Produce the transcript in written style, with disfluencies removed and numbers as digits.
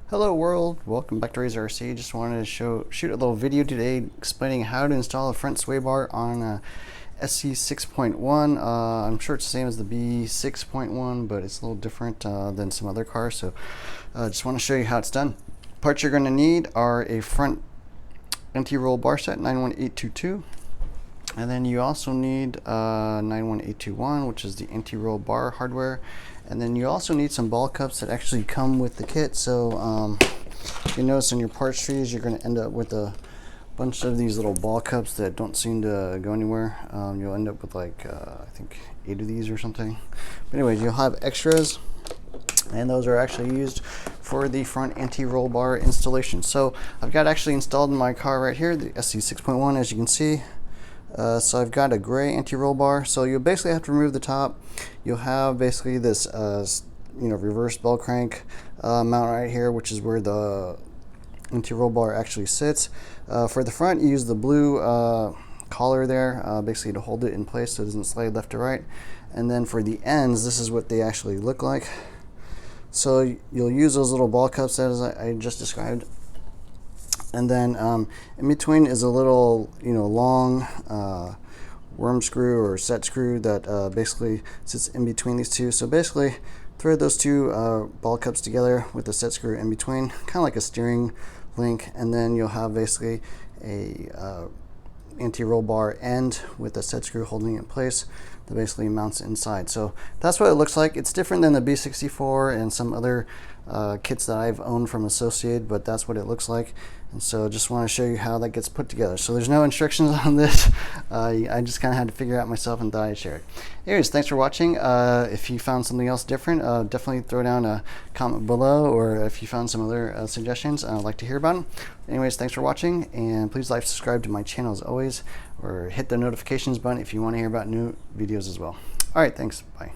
Hello world, welcome back to Razor RC. Just wanted to shoot a little video today explaining how to install a front sway bar on a SC6.1. I'm sure it's the same as the B6.1, but it's a little different than some other cars. So just want to show you how it's done. Parts you're going to need are a front anti-roll bar set 91822, and then you also need 91821, which is the anti-roll bar hardware. And then you also need some ball cups that actually come with the kit. So you notice in your parts trees, you're going to end up with a bunch of these little ball cups that don't seem to go anywhere. You'll end up with like, I think 8 of these or something. But anyways, you'll have extras, and those are actually used for the front anti-roll bar installation. So I've got actually installed in my car right here, the SC6.1, as you can see. So I've got a gray anti-roll bar. So you'll basically have to remove the top. You'll have basically this reverse bell crank mount right here, which is where the anti-roll bar actually sits. For the front, you use the blue collar there, basically to hold it in place so it doesn't slide left to right. And then for the ends, this is what they actually look like. So you'll use those little ball cups as I just described. And then in between is a little, long worm screw or set screw that basically sits in between these two. So basically, thread those two ball cups together with the set screw in between, kind of like a steering link, and then you'll have basically a anti-roll bar end with a set screw holding it in place that basically mounts inside. So that's what it looks like. It's different than the B64 and some other kits that I've owned from Associated, but that's what it looks like. And so just want to show you how that gets put together. So there's no instructions on this. I just kind of had to figure it out myself and thought I'd share it. Anyways, thanks for watching. If you found something else different, definitely throw down a comment below, or if you found some other suggestions, I'd like to hear about them. Anyways, thanks for watching, and please like, subscribe to my channel as always, or hit the notifications button if you want to hear about new videos as well. All right, thanks. Bye.